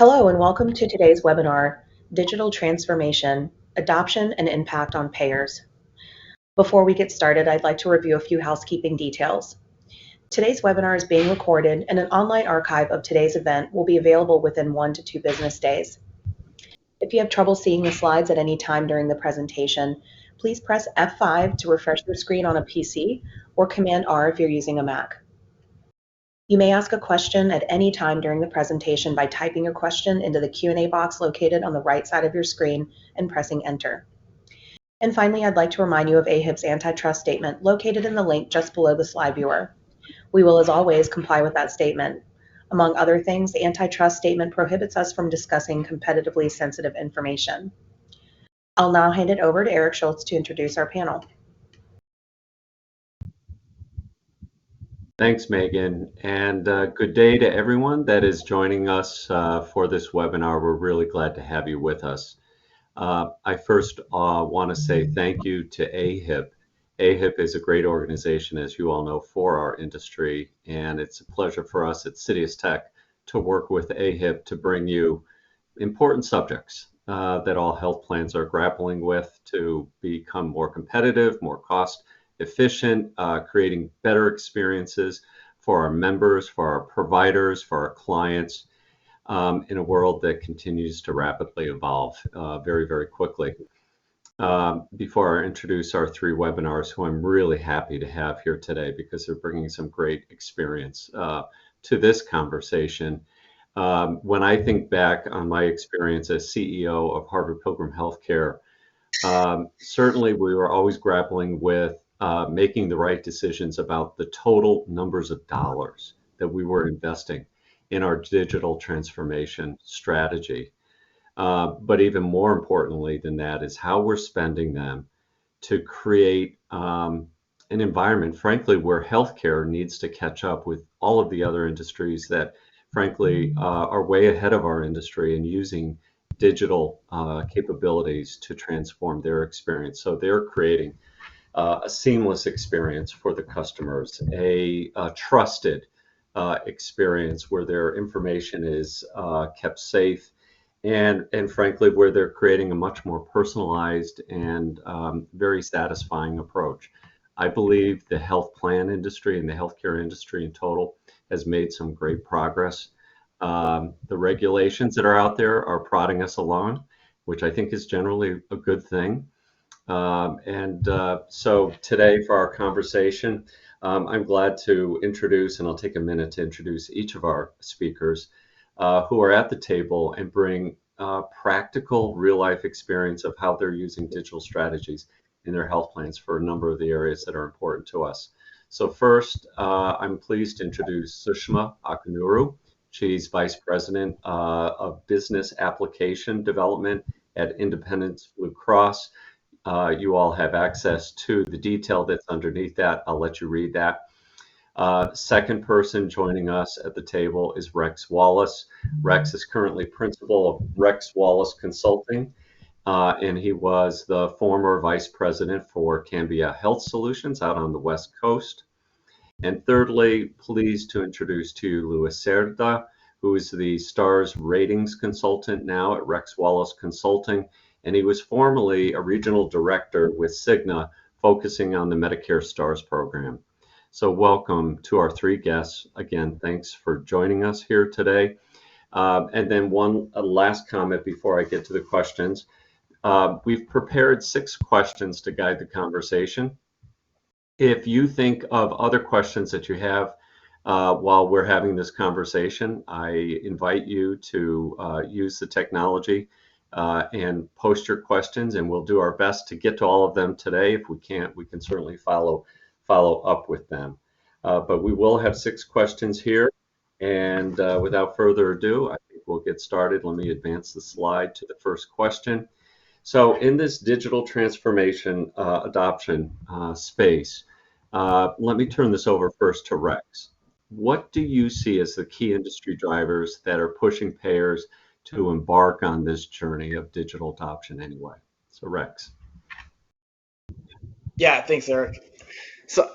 Hello and welcome to today's webinar, Digital Transformation, Adoption and Impact on Payers. Before we get started, I'd like to review a few housekeeping details. Today's webinar is being recorded and an online archive of today's event will be available within 1 to 2 business days. If you have trouble seeing the slides at any time during the presentation, please press F5 to refresh your screen on a PC or Command R if you're using a Mac. You may ask a question at any time during the presentation by typing your question into the Q&A box located on the right side of your screen and pressing Enter. And finally, I'd like to remind you of AHIP's antitrust statement located in the link just below the slide viewer. We will, as always, comply with that statement. Among other things, the antitrust statement prohibits us from discussing competitively sensitive information. I'll now hand it over to Eric Schultz to introduce our panel. Thanks, Megan, and good day to everyone that is joining us for this webinar. We're really glad to have you with us. I first want to say thank you to AHIP. AHIP is a great organization, as you all know, for our industry, and it's a pleasure for us at Citius Tech to work with AHIP to bring you important subjects that all health plans are grappling with to become more competitive, more cost efficient, creating better experiences for our members, for our providers, for our clients, in a world that continues to rapidly evolve very, very quickly. Before I introduce our three webinars, who I'm really happy to have here today because they're bringing some great experience to this conversation. When I think back on my experience as CEO of Harvard Pilgrim Healthcare, certainly we were always grappling with making the right decisions about the total numbers of dollars that we were investing in our digital transformation strategy. But even more importantly than that is how we're spending them to create an environment, frankly, where healthcare needs to catch up with all of the other industries that, frankly, are way ahead of our industry in using digital capabilities to transform their experience. So they're creating a seamless experience for the customers, a trusted experience where their information is kept safe, and frankly, where they're creating a much more personalized and very satisfying approach. I believe the health plan industry and the healthcare industry in total has made some great progress. The regulations that are out there are prodding us along, which I think is generally a good thing. So today for our conversation, I'm glad to introduce, and I'll take a minute to introduce each of our speakers who are at the table and bring practical real-life experience of how they're using digital strategies in their health plans for a number of the areas that are important to us. So first, I'm pleased to introduce Sushma Akunuru. She's Vice President of Business Application Development at Independence Blue Cross. You all have access to the detail that's underneath that. I'll let you read that. Second person joining us at the table is Rex Wallace. Rex is currently principal of Rex Wallace Consulting, and he was the former vice president for Cambia Health Solutions out on the West Coast. And thirdly, pleased to introduce to you Luis Cerda, who is the STARS ratings consultant now at Rex Wallace Consulting. And he was formerly a regional director with Cigna, focusing on the Medicare STARS program. So welcome to our three guests. Again, thanks for joining us here today. And then one last comment before I get to the questions. We've prepared 6 questions to guide the conversation. If you think of other questions that you have while we're having this conversation, I invite you to use the technology and post your questions, and we'll do our best to get to all of them today. If we can't, we can certainly follow up with them. But we will have 6 questions here, and without further ado, I think we'll get started. Let me advance the slide to the first question. So in this digital transformation adoption space, let me turn this over first to Rex. What do you see as the key industry drivers that are pushing payers to embark on this journey of digital adoption anyway? So Rex. Yeah, thanks, Eric. So,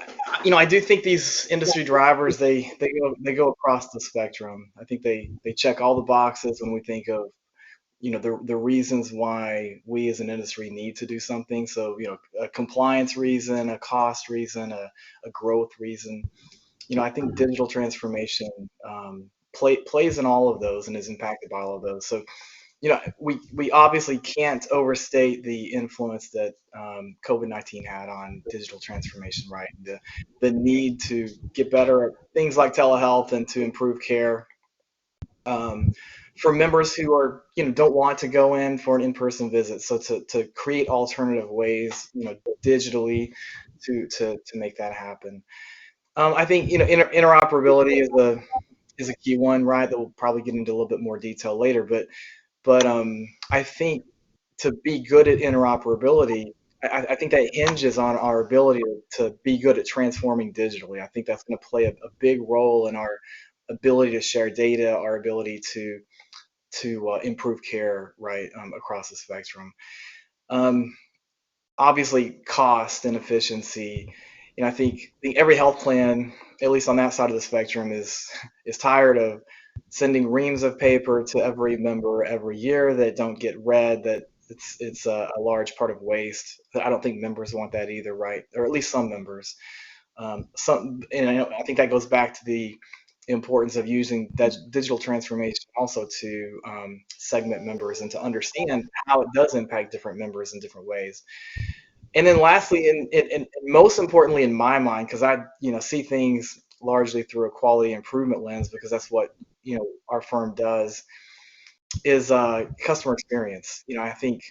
I do think these industry drivers they go across the spectrum. I think they check all the boxes when we think of the reasons why we as an industry need to do something. So a compliance reason, a cost reason, a growth reason. I think digital transformation plays in all of those and is impacted by all of those. So we obviously can't overstate the influence that COVID-19 had on digital transformation, right? The need to get better at things like telehealth and to improve care for members who are don't want to go in for an in-person visit. So to create alternative ways, digitally to make that happen. I think interoperability is a key one, right? That we'll probably get into a little bit more detail later, but I think to be good at interoperability, I think that hinges on our ability to be good at transforming digitally. I think that's going to play a big role in our ability to share data, our ability to improve care, right, across the spectrum. Obviously, cost and efficiency. I think every health plan, at least on that side of the spectrum, is tired of sending reams of paper to every member every year that don't get read. That it's a large part of waste. I don't think members want that either, right? Or at least some members. I think that goes back to the importance of using digital transformation also to segment members and to understand how it does impact different members in different ways. And then lastly, and most importantly in my mind, because I see things largely through a quality improvement lens, because that's what our firm does, is customer experience. I think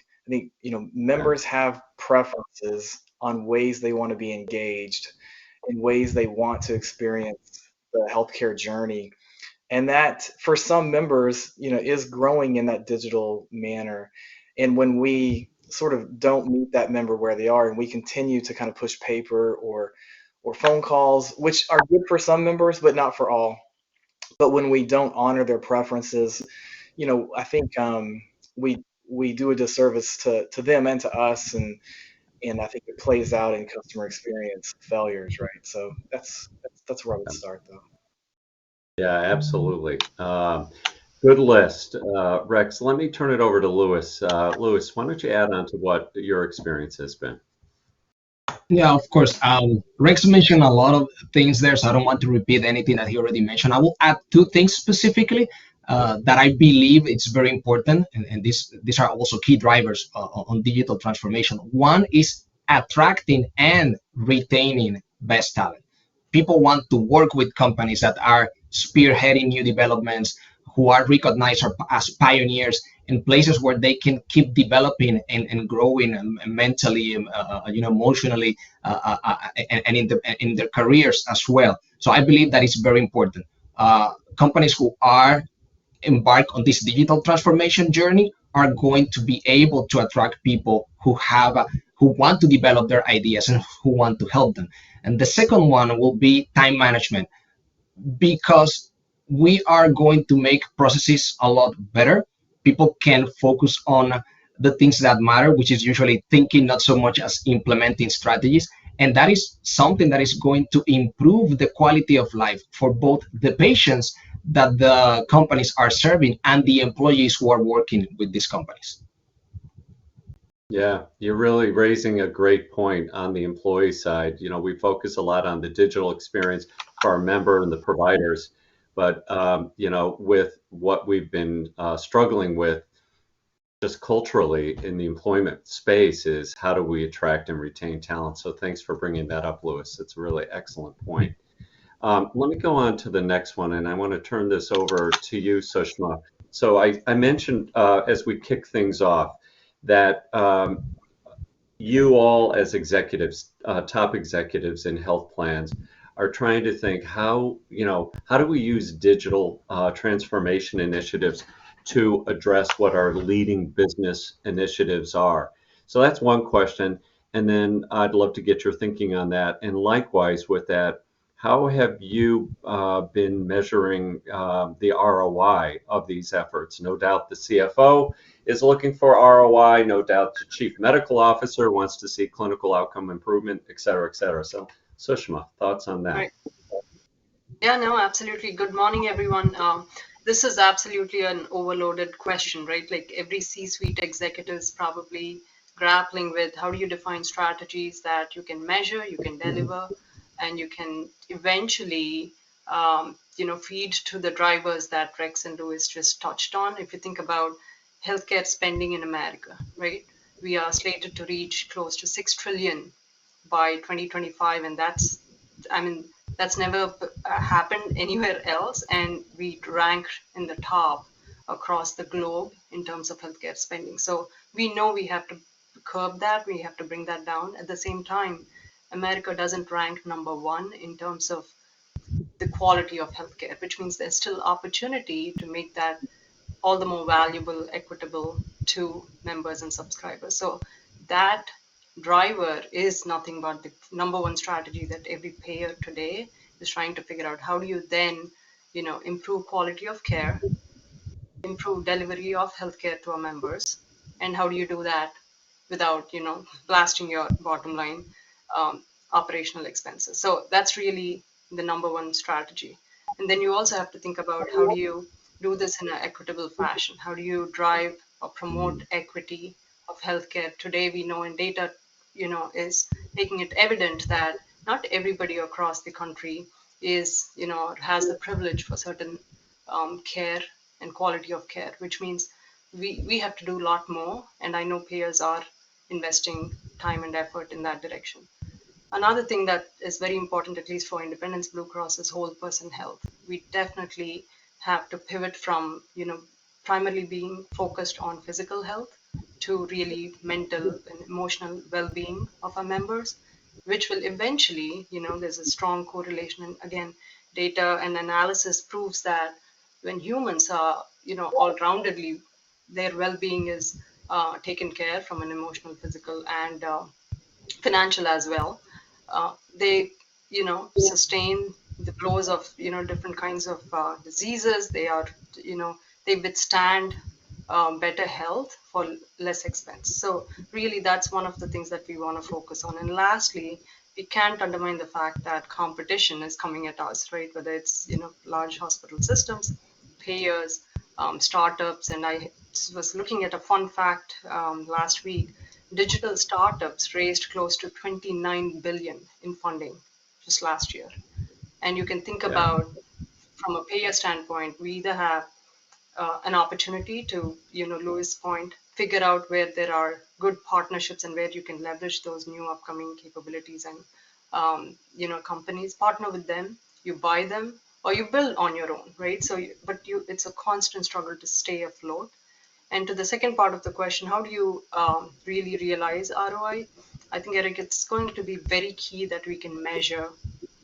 members have preferences on ways they want to be engaged, in ways they want to experience the healthcare journey, and that for some members is growing in that digital manner. And when we sort of don't meet that member where they are, and we continue to kind of push paper or phone calls, which are good for some members but not for all, but when we don't honor their preferences, I think we do a disservice to them and to us, and I think it plays out in customer experience failures, right? So that's where I would start, though. Yeah, absolutely. Good list. Rex, let me turn it over to Lewis. Lewis, why don't you add on to what your experience has been? Yeah, of course. Rex mentioned a lot of things there, so I don't want to repeat anything that he already mentioned. I will add two things specifically that I believe it's very important, and these are also key drivers on digital transformation. One is attracting and retaining best talent. People want to work with companies that are spearheading new developments, who are recognized as pioneers, in places where they can keep developing and growing mentally, emotionally, and in their careers as well. So I believe that is very important. Companies who are embark on this digital transformation journey are going to be able to attract people who want to develop their ideas and who want to help them. And the second one will be time management, because we are going to make processes a lot better. People can focus on the things that matter, which is usually thinking, not so much as implementing strategies. And that is something that is going to improve the quality of life for both the patients that the companies are serving and the employees who are working with these companies. Yeah, you're really raising a great point on the employee side. We focus a lot on the digital experience for our member and the providers, but with what we've been struggling with just culturally in the employment space is how do we attract and retain talent? So thanks for bringing that up, Lewis. It's a really excellent point. Let me go on to the next one, and I want to turn this over to you, Sushma. So I mentioned as we kick things off that you all as executives, top executives in health plans, are trying to think how do we use digital transformation initiatives to address what our leading business initiatives are. So that's one question. And then I'd love to get your thinking on that. And likewise with that, how have you been measuring the ROI of these efforts? No doubt the CFO is looking for ROI. No doubt the chief medical officer wants to see clinical outcome improvement, et cetera, et cetera. So Sushma, thoughts on that? Right. Yeah, no, absolutely. Good morning, everyone. This is absolutely an overloaded question, right? Like every C-suite executive is probably grappling with how do you define strategies that you can measure, you can deliver, and you can eventually, feed to the drivers that Rex and Louis just touched on. If you think about healthcare spending in America, right? We are slated to reach close to 6 trillion by 2025, and I mean, that's never happened anywhere else, and we rank in the top across the globe in terms of healthcare spending. So we know we have to curb that, we have to bring that down. At the same time, America doesn't rank number one in terms of the quality of healthcare, which means there's still opportunity to make that all the more valuable, equitable to members and subscribers. So that driver is nothing but the number one strategy that every payer today is trying to figure out. How do you then, improve quality of care, improve delivery of healthcare to our members, and how do you do that without, blasting your bottom line operational expenses? So that's really the number one strategy. And then you also have to think about how do you do this in an equitable fashion? How do you drive or promote equity of healthcare? Today we know, and data, is making it evident that not everybody across the country is, has the privilege for certain care and quality of care, which means we have to do a lot more. And I know payers are investing time and effort in that direction. Another thing that is very important, at least for Independence Blue Cross, is whole person health. We definitely have to pivot from, primarily being focused on physical health to really mental and emotional well-being of our members, which will eventually, there's a strong correlation. And again, data and analysis proves that when humans are, all-roundedly, their well-being is taken care from an emotional, physical, and financial as well. They, sustain the blows of, different kinds of diseases. They are, they withstand better health for less expense. So really, that's one of the things that we want to focus on. And lastly, we can't undermine the fact that competition is coming at us, right? Whether it's, large hospital systems, payers, startups. And I was looking at a fun fact last week. Digital startups raised close to 29 billion in funding just last year. And you can think Yeah. about, from a payer standpoint, we either have an opportunity to, Louis' point, figure out where there are good partnerships and where you can leverage those new upcoming capabilities, and companies, partner with them, you buy them, or you build on your own, right? So it's a constant struggle to stay afloat. And to the second part of the question, how do you really realize ROI? I think, Eric, it's going to be very key that we can measure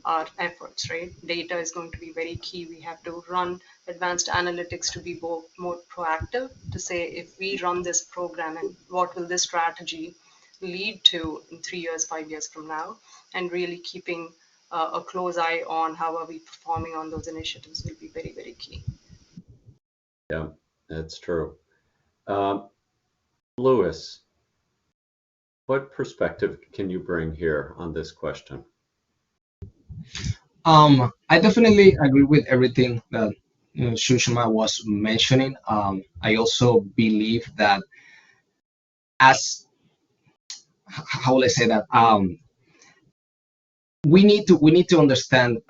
our efforts, right? Data is going to be very key. We have to run advanced analytics to be more proactive, to say if we run this program, and what will this strategy lead to in 3 years, 5 years from now, and really keeping a close eye on how are we performing on those initiatives will be very, very key. Yeah, that's true. Louis, what perspective can you bring here on this question? I definitely agree with everything that Sushma was mentioning. I also believe that, as how will I say that? We need to understand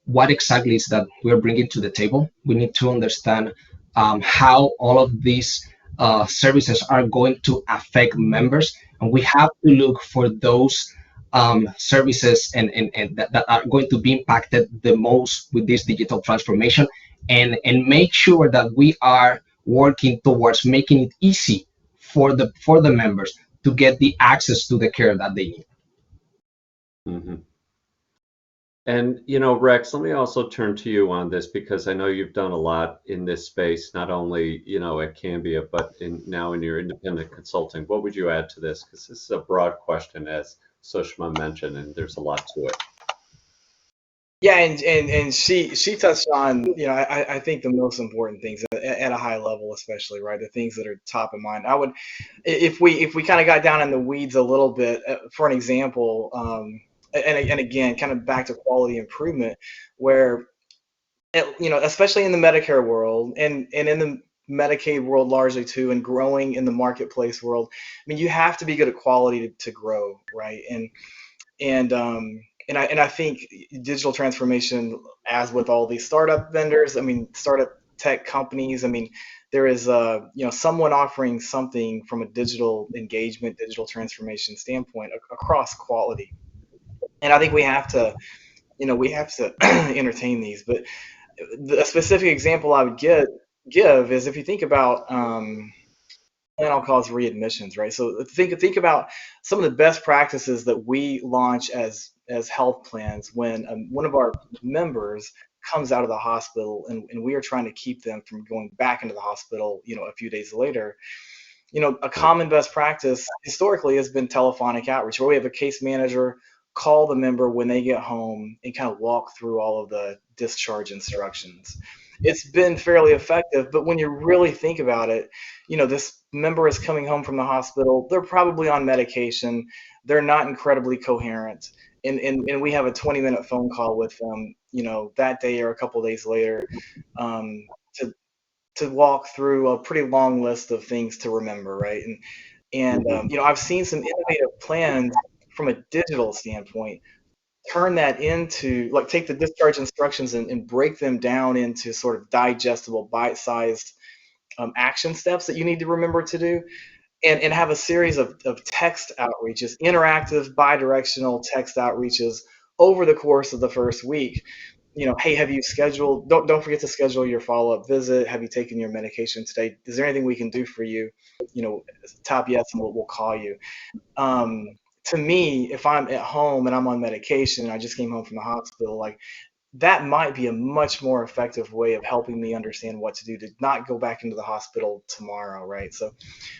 what exactly is that we're bringing to the table. We need to understand how all of these services are going to affect members, and we have to look for those services and that are going to be impacted the most with this digital transformation, and make sure that we are working towards making it easy for the members to get the access to the care that they need. Mm-hmm. And, Rex, let me also turn to you on this, because I know you've done a lot in this space, not only, at Cambia, but now in your independent consulting. What would you add to this? Because this is a broad question, as Sushma mentioned, and there's a lot to it. Yeah, and she touched on, I think the most important things at a high level, especially, right? The things that are top of mind. I would, if we kind of got down in the weeds a little bit, for an example, and again, kind of back to quality improvement, where especially in the Medicare world and in the Medicaid world largely too, and growing in the marketplace world. I mean, you have to be good at quality to grow, right? And I think digital transformation, as with all these startup vendors, I mean, startup tech companies, I mean, there is someone offering something from a digital engagement, digital transformation standpoint across quality. And I think we have to entertain these. But a specific example I would give is if you think about I'll cause readmissions, right? So think about some of the best practices that we launch as health plans when one of our members comes out of the hospital, and we are trying to keep them from going back into the hospital, a few days later. A common best practice historically has been telephonic outreach, where we have a case manager call the member when they get home and kind of walk through all of the discharge instructions. It's been fairly effective, but when you really think about it, this member is coming home from the hospital. They're probably on medication. They're not incredibly coherent. And we have a 20-minute phone call with them, that day or a couple of days later, to walk through a pretty long list of things to remember, right? And I've seen some innovative plans from a digital standpoint turn that into, like, take the discharge instructions and break them down into sort of digestible, bite-sized action steps that you need to remember to do, and have a series of text outreaches, interactive, bi-directional text outreaches over the course of the first week. Hey, have you scheduled? Don't forget to schedule your follow-up visit. Have you taken your medication today? Is there anything we can do for you? Top yes, and we'll call you. To me, if I'm at home and I'm on medication and I just came home from the hospital, like, that might be a much more effective way of helping me understand what to do to not go back into the hospital tomorrow, right? So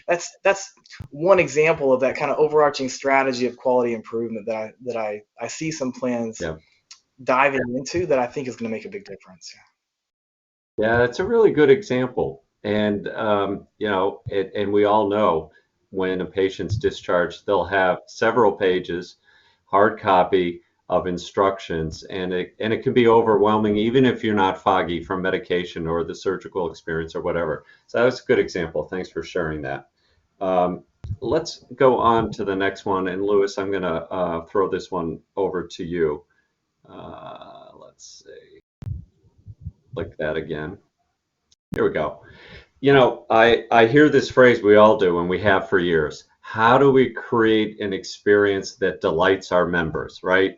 that's one example of that kind of overarching strategy of quality improvement that I see some plans diving into that I think is going to make a big difference. Yeah, that's a really good example. And and we all know when a patient's discharged, they'll have several pages, hard copy of instructions, and it can be overwhelming, even if you're not foggy from medication or the surgical experience or whatever. So that's a good example. Thanks for sharing that. Let's go on to the next one. And Louis, I'm going to throw this one over to you. Let's see. Click that again. Here we go. I hear this phrase, we all do, and we have for years. How do we create an experience that delights our members, right?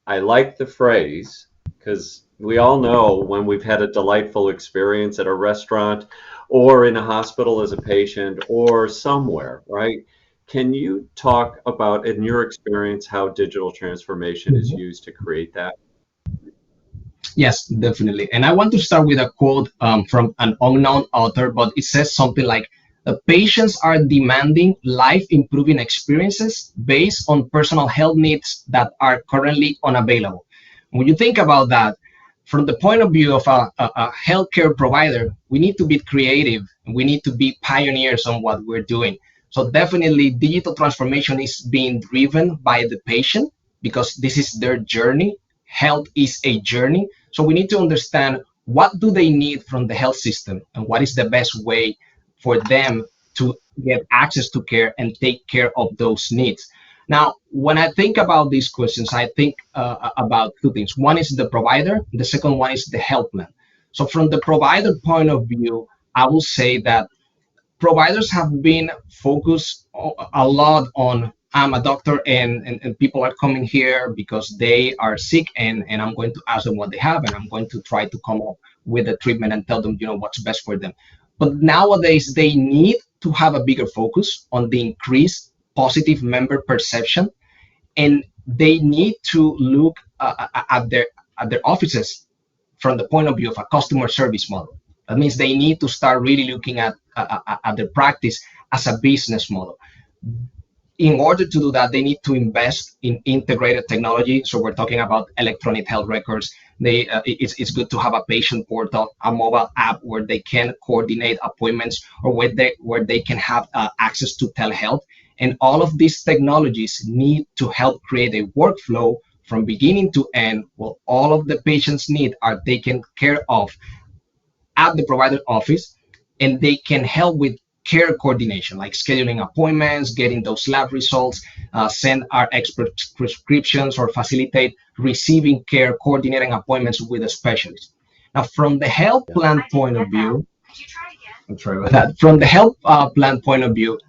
I like the phrase because we all know when we've had a delightful experience at a restaurant or in a hospital as a patient or somewhere, right? Can you talk about, in your experience, how digital transformation is used to create that? Yes, definitely. And I want to start with a quote from an unknown author, but it says something like, "The patients are demanding life-improving experiences based on personal health needs that are currently unavailable." When you think about that, from the point of view of a healthcare provider, we need to be creative. We need to be pioneers on what we're doing. So definitely digital transformation is being driven by the patient because this is their journey. Health is a journey. So we need to understand what do they need from the health system and what is the best way for them to get access to care and take care of those needs. Now, when I think about these questions, I think about two things. One is the provider. The second one is the health plan. So from the provider point of view, I will say that providers have been focused a lot on, I'm a doctor and people are coming here because they are sick, and I'm going to ask them what they have, and I'm going to try to come up with a treatment and tell them what's best for them. But nowadays they need to have a bigger focus on the increased positive member perception, and they need to look at their offices from the point of view of a customer service model. That means they need to start really looking at their practice as a business model. In order to do that, they need to invest in integrated technology. So we're talking about electronic health records. It's good to have a patient portal, a mobile app where they can coordinate appointments, or where they can have access to telehealth. And all of these technologies need to help create a workflow from beginning to end, where all of the patients' needs are taken care of at the provider office, and they can help with care coordination, like scheduling appointments, getting those lab results, send our expert prescriptions, or facilitate receiving care, coordinating appointments with a specialist. Now, from the health plan point of view, I'm sorry about that. From the health plan point of view,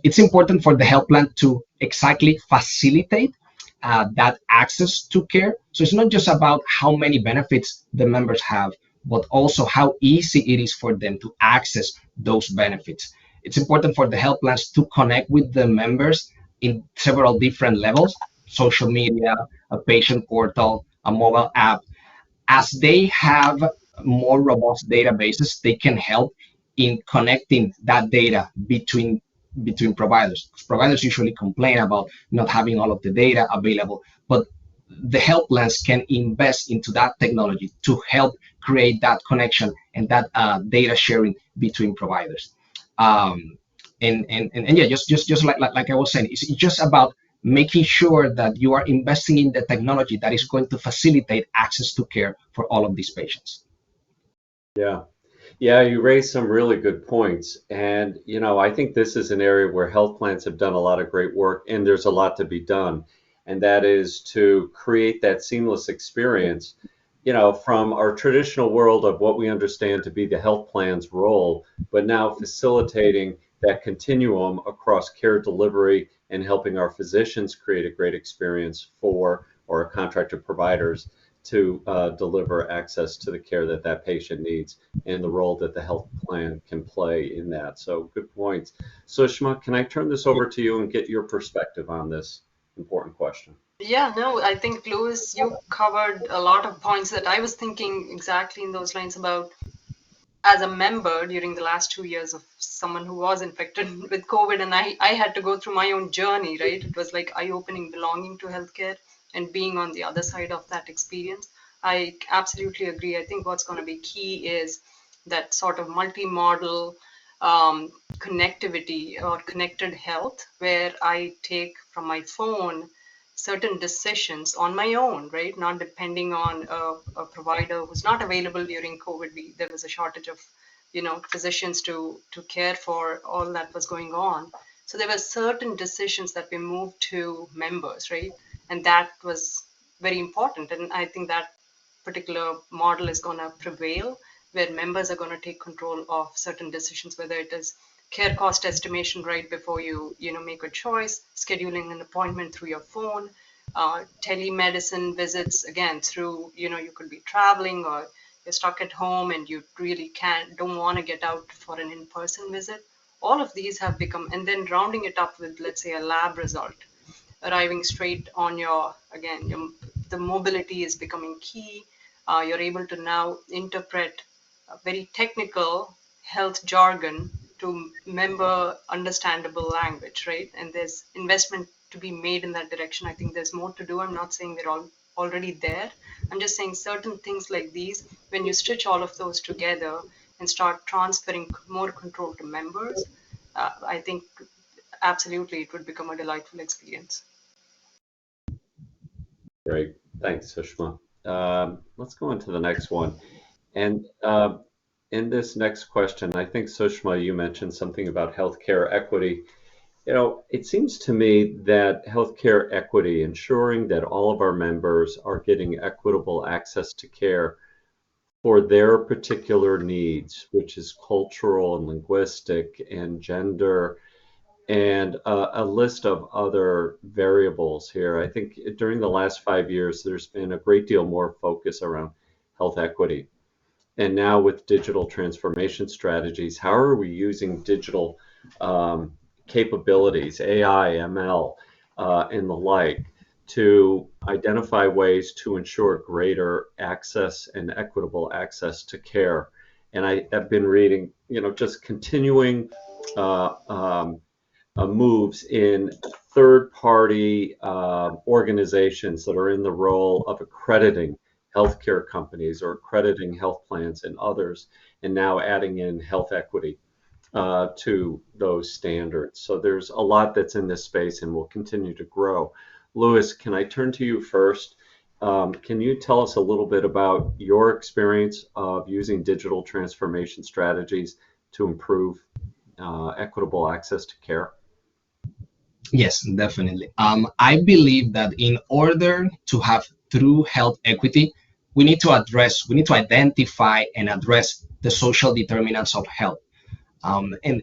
it's important for the health plan to exactly facilitate that access to care. So it's not just about how many benefits the members have, but also how easy it is for them to access those benefits. It's important for the health plans to connect with the members in several different levels: social media, a patient portal, a mobile app. As they have more robust databases, they can help in connecting that data between providers. Providers usually complain about not having all of the data available, but the health plans can invest into that technology to help create that connection and that data sharing between providers. And yeah, just like I was saying, it's just about making sure that you are investing in the technology that is going to facilitate access to care for all of these patients. Yeah. Yeah, you raised some really good points. And, I think this is an area where health plans have done a lot of great work, and there's a lot to be done. And that is to create that seamless experience, from our traditional world of what we understand to be the health plan's role, but now facilitating that continuum across care delivery and helping our physicians create a great experience for or contracted providers to deliver access to the care that that patient needs and the role that the health plan can play in that. So good points. Sushma, can I turn this over to you and get your perspective on this important question? Yeah, no, I think Louis, you covered a lot of points that I was thinking exactly in those lines about as a member during the last 2 years of someone who was infected with COVID, and I had to go through my own journey, right? It was like eye-opening belonging to healthcare and being on the other side of that experience. I absolutely agree. I think what's going to be key is that sort of multi-model connectivity or connected health, where I take from my phone certain decisions on my own, right? Not depending on a provider who's not available during COVID. There was a shortage of, physicians to care for all that was going on. So there were certain decisions that we moved to members, right? And that was very important. And I think that particular model is going to prevail, where members are going to take control of certain decisions, whether it is care cost estimation right before you make a choice, scheduling an appointment through your phone, telemedicine visits, again through, you could be traveling or you're stuck at home and you really don't want to get out for an in-person visit. All of these have become, and then rounding it up with, let's say, a lab result arriving straight on the mobility is becoming key. You're able to now interpret very technical health jargon to member understandable language, right? And there's investment to be made in that direction. I think there's more to do. I'm not saying we're all already there. I'm just saying certain things like these, when you stitch all of those together and start transferring more control to members, I think absolutely it would become a delightful experience. Great. Thanks, Sushma. Let's go on to the next one. And in this next question, I think, Sushma, you mentioned something about healthcare equity. It seems to me that healthcare equity, ensuring that all of our members are getting equitable access to care for their particular needs, which is cultural and linguistic and gender, and a list of other variables here. I think during the last 5 years, there's been a great deal more focus around health equity. And now with digital transformation strategies, how are we using digital capabilities, AI, ML, and the like, to identify ways to ensure greater access and equitable access to care? And I have been reading, just continuing moves in third-party organizations that are in the role of accrediting healthcare companies or accrediting health plans and others, and now adding in health equity. to those standards. So there's a lot that's in this space and will continue to grow. Louis, can I turn to you first? Can you tell us a little bit about your experience of using digital transformation strategies to improve equitable access to care? Yes, definitely. I believe that in order to have true health equity, we need to identify and address the social determinants of health. And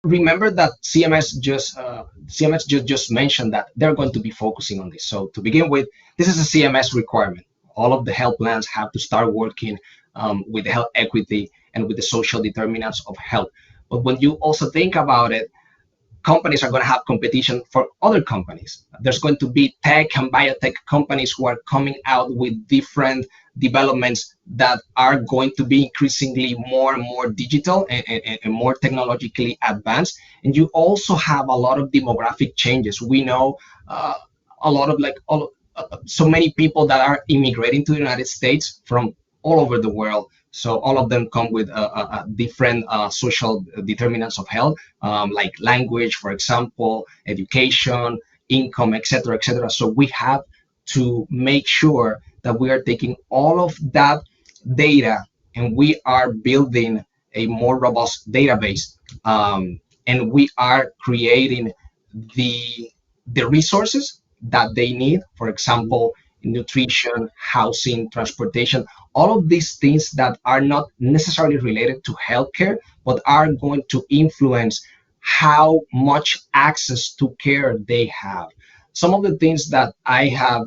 remember that CMS just mentioned that they're going to be focusing on this. So to begin with, this is a CMS requirement. All of the health plans have to start working with health equity and with the social determinants of health. But when you also think about it, companies are going to have competition for other companies. There's going to be tech and biotech companies who are coming out with different developments that are going to be increasingly more and more digital and more technologically advanced. And you also have a lot of demographic changes. We know a lot of so many people that are immigrating to the United States from all over the world. So all of them come with different social determinants of health, like language, for example, education, income, etc., etc. So we have to make sure that we are taking all of that data and we are building a more robust database, and we are creating the resources that they need. For example, nutrition, housing, transportation, all of these things that are not necessarily related to healthcare, but are going to influence how much access to care they have. Some of the things that I have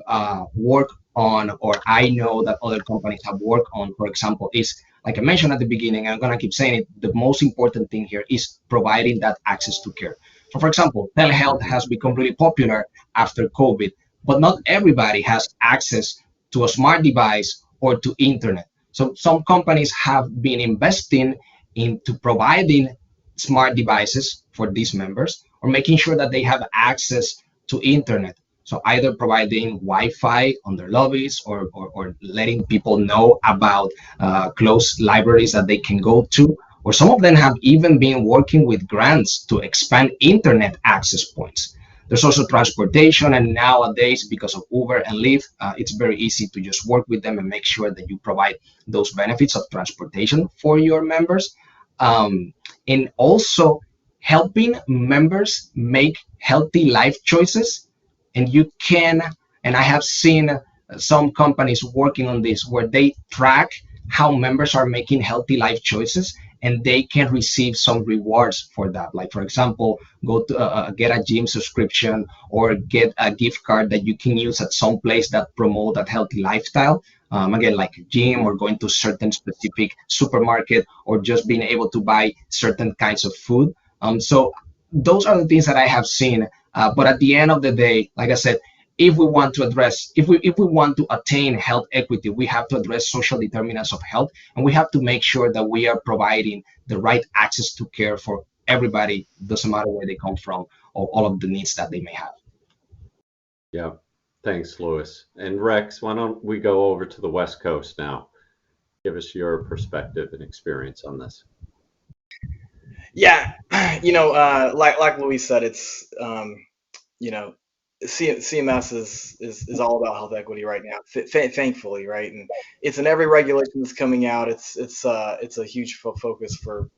worked on, or I know that other companies have worked on, for example, is like I mentioned at the beginning, I'm going to keep saying it, the most important thing here is providing that access to care. So, for example, telehealth has become really popular after COVID, but not everybody has access to a smart device or to internet. So some companies have been investing into providing smart devices for these members, or making sure that they have access to internet. So either providing Wi-Fi on their lobbies, or letting people know about close libraries that they can go to. Or some of them have even been working with grants to expand internet access points. There's also transportation, and nowadays, because of Uber and Lyft, it's very easy to just work with them and make sure that you provide those benefits of transportation for your members. And also helping members make healthy life choices. And you can, and I have seen some companies working on this, where they track how members are making healthy life choices, and they can receive some rewards for that. Like, for example, go to get a gym subscription, or get a gift card that you can use at some place that promote that healthy lifestyle. Again, like a gym, or going to certain specific supermarket, or just being able to buy certain kinds of food. So those are the things that I have seen. But at the end of the day, like I said, if we want to address, if we want to attain health equity, we have to address social determinants of health, and we have to make sure that we are providing the right access to care for everybody, doesn't matter where they come from, or all of the needs that they may have. Yeah, thanks, Louis. And Rex, why don't we go over to the West Coast now? Give us your perspective and experience on this. Yeah, like Louis said, it's CMS is all about health equity right now, thankfully, right? And it's in every regulation that's coming out. It's a huge focus for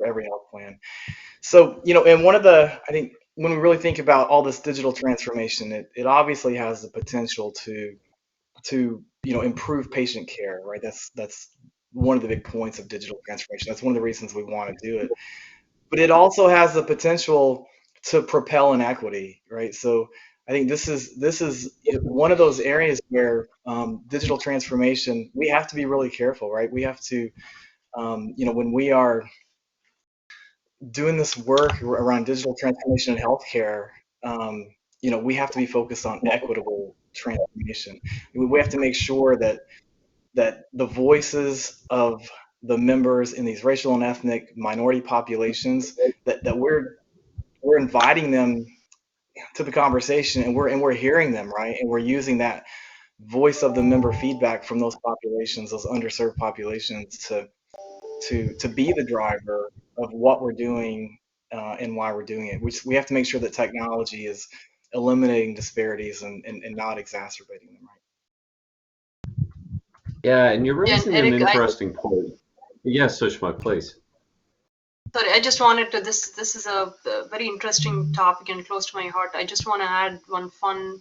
every health plan. So, and one of the, I think, when we really think about all this digital transformation, it obviously has the potential to improve patient care, right? That's one of the big points of digital transformation. That's one of the reasons we want to do it. But it also has the potential to propel inequity, right? So I think this is one of those areas where digital transformation, we have to be really careful, right? We have to, when we are doing this work around digital transformation in healthcare, we have to be focused on equitable transformation. We have to make sure that the voices of the members in these racial and ethnic minority populations, that we're inviting them to the conversation, and we're hearing them, right? And we're using that voice of the member feedback from those populations, those underserved populations, to be the driver of what we're doing and why we're doing it. We have to make sure that technology is eliminating disparities and not exacerbating them, right? Yeah, and you're Yeah, and raising an Eric, interesting point. Yes, Sushma, please. sorry, I just wanted to, this is a very interesting topic and close to my heart. I just want to add one fun,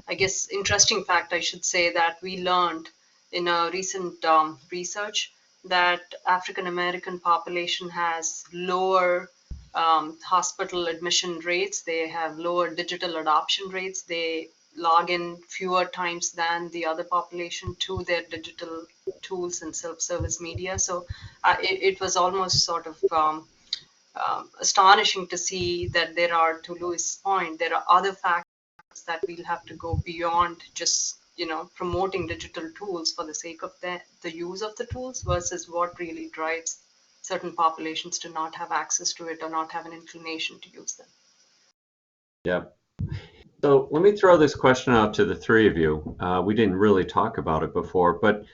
I guess, interesting fact, I should say, that we learned in a recent research that African American population has lower hospital admission rates. They have lower digital adoption rates. They log in fewer times than the other population to their digital tools and self-service media. So it was almost sort of astonishing to see that there are, to Louis' point, there are other factors that we'll have to go beyond just promoting digital tools for the sake of the use of the tools versus what really drives certain populations to not have access to it or not have an inclination to use them. Yeah. So let me throw this question out to the three of you. We didn't really talk about it before, but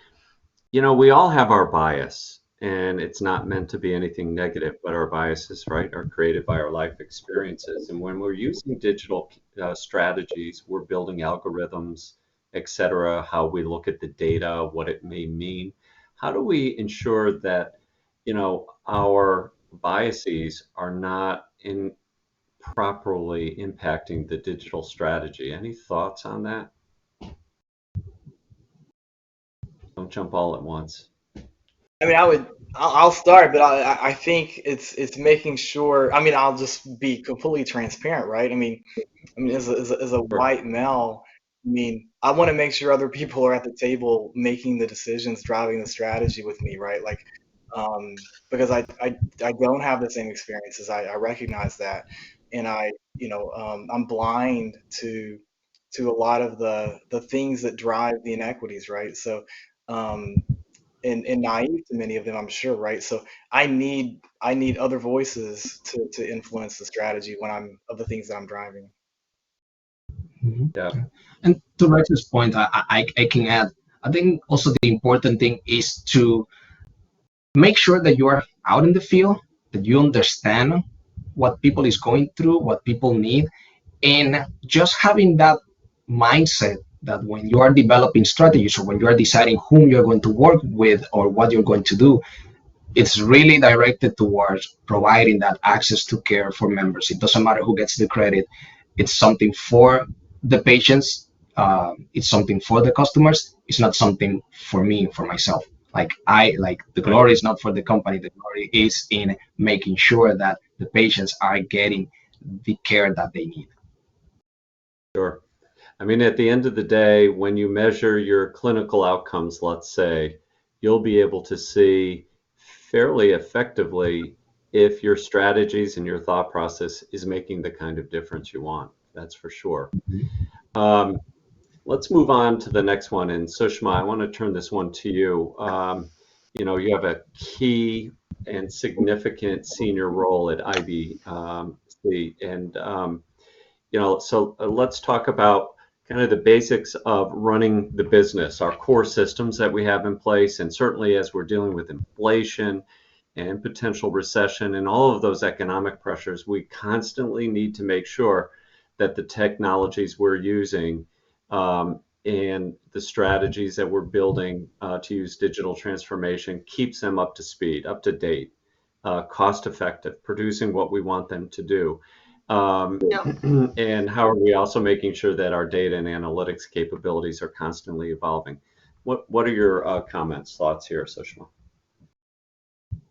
we all have our bias, and it's not meant to be anything negative, but our biases, right, are created by our life experiences. And when we're using digital strategies, we're building algorithms, et cetera, how we look at the data, what it may mean. How do we ensure that, our biases are not properly impacting the digital strategy? Any thoughts on that? Don't jump all at once. I mean, I'll start, but I think it's making sure. I mean, I'll just be completely transparent, right? As a white male, I mean, I want to make sure other people are at the table making the decisions, driving the strategy with me, right? Like, because I don't have the same experiences. I recognize that, and I'm blind to a lot of the things that drive the inequities, right? So, um, and naive to many of them, I'm sure, right? So I need other voices to influence the strategy when I'm of the things that I'm driving. Yeah. And to Rex's point, I can add, I think also the important thing is to make sure that you are out in the field, that you understand what people is going through, what people need, and just having that mindset that when you are developing strategies or when you are deciding whom you're going to work with or what you're going to do, it's really directed towards providing that access to care for members. It doesn't matter who gets the credit. It's something for the patients. It's something for the customers. It's not something for me, for myself. Like the glory is not for the company. The glory is in making sure that the patients are getting the care that they need. Sure. I mean, at the end of the day, when you measure your clinical outcomes, let's say, you'll be able to see fairly effectively if your strategies and your thought process is making the kind of difference you want. That's for sure. Let's move on to the next one. And Sushma, I want to turn this one to you. You have a key and significant senior role at IBC, and so let's talk about kind of the basics of running the business, our core systems that we have in place, and certainly as we're dealing with inflation and potential recession and all of those economic pressures, we constantly need to make sure that the technologies we're using and the strategies that we're building to use digital transformation keeps them up to speed, up to date, cost effective, producing what we want them to do. And how are we also making sure that our data and analytics capabilities are constantly evolving? What are your comments, thoughts here, Sushma?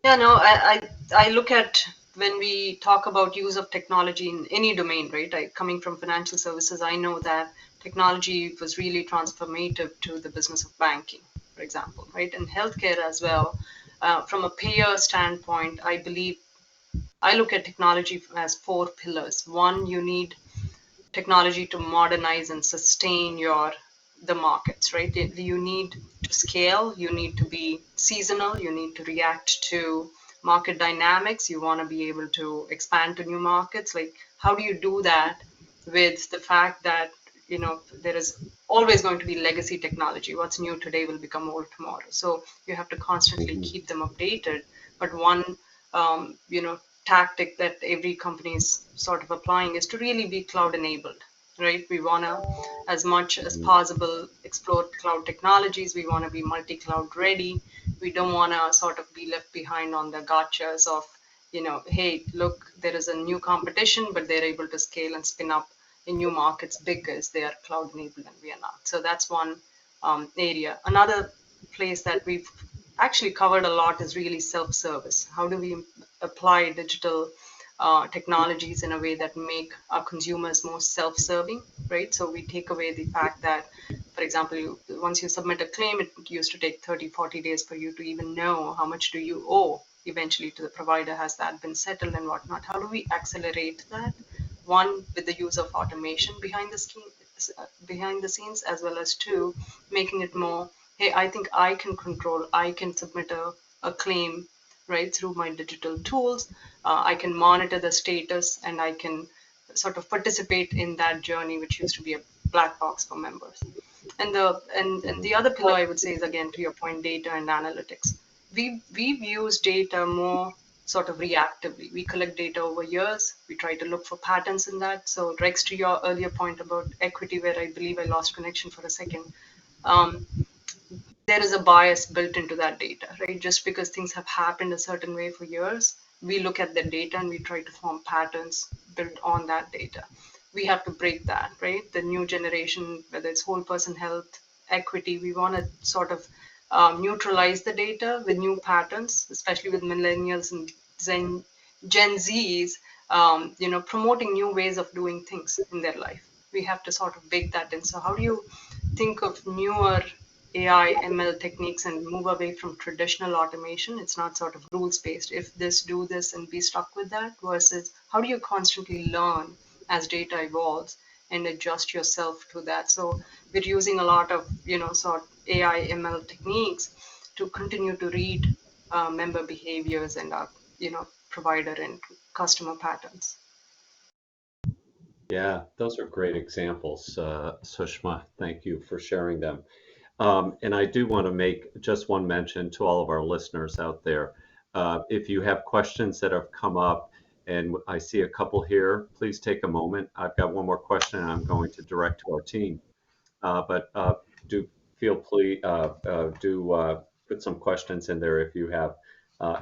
Yeah, no, I look at when we talk about use of technology in any domain, right? Coming from financial services, I know that technology was really transformative to the business of banking, for example, right? And healthcare as well. From a payer standpoint, I believe I look at technology as 4 pillars. One, you need technology to modernize and sustain the markets, right? You need to scale, you need to be seasonal, you need to react to market dynamics, you want to be able to expand to new markets. Like, how do you do that with the fact that there is always going to be legacy technology. What's new today will become old tomorrow. So you have to constantly keep them updated. But one, tactic that every company is sort of applying is to really be cloud enabled, right? We want to, as much as possible, explore cloud technologies. We want to be multi-cloud ready. We don't want to sort of be left behind on the gotchas of, hey, look, there is a new competition, but they're able to scale and spin up in new markets because they are cloud enabled and we are not. So that's one area. Another place that we've actually covered a lot is really self-service. How do we apply digital technologies in a way that make our consumers more self-serving, right? So we take away the fact that, for example, once you submit a claim, it used to take 30, 40 days for you to even know how much do you owe eventually to the provider. Has that been settled and whatnot? How do we accelerate that? One, with the use of automation behind the scenes, as well as two, making it more, hey, I think I can submit a claim right through my digital tools. I can monitor the status and I can sort of participate in that journey, which used to be a black box for members. And the other pillar I would say is, again, to your point, data and analytics. We've used data more sort of reactively. We collect data over years. We try to look for patterns in that. So Rex, to your earlier point about equity, where I believe I lost connection for a second, there is a bias built into that data, right? Just because things have happened a certain way for years, we look at the data and we try to form patterns built on that data. We have to break that, right? The new generation, whether it's whole person health, equity, we want to sort of neutralize the data with new patterns, especially with millennials and Gen Zs, promoting new ways of doing things in their life. We have to sort of bake that in. So how do you think of newer AI, ML techniques and move away from traditional automation? It's not sort of rules based. If this, do this, and be stuck with that. Versus how do you constantly learn as data evolves and adjust yourself to that? So we're using a lot of sort of AI, ML techniques to continue to read member behaviors and provider and customer patterns. Yeah, those are great examples, Sushma. Thank you for sharing them. And I do want to make just one mention to all of our listeners out there. If you have questions that have come up, and I see a couple here, please take a moment. I've got one more question I'm going to direct to our team. But do feel do put some questions in there if you have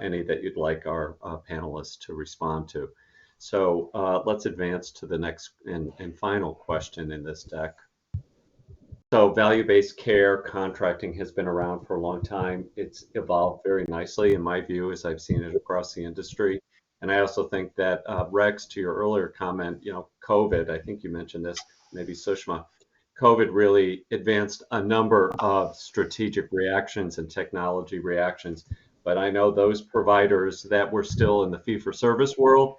any that you'd like our panelists to respond to. So let's advance to the next and final question in this deck. So value-based care contracting has been around for a long time. It's evolved very nicely, in my view, as I've seen it across the industry. And I also think that, Rex, to your earlier comment, COVID, I think you mentioned this, maybe Sushma, COVID really advanced a number of strategic reactions and technology reactions. But I know those providers that were still in the fee-for-service world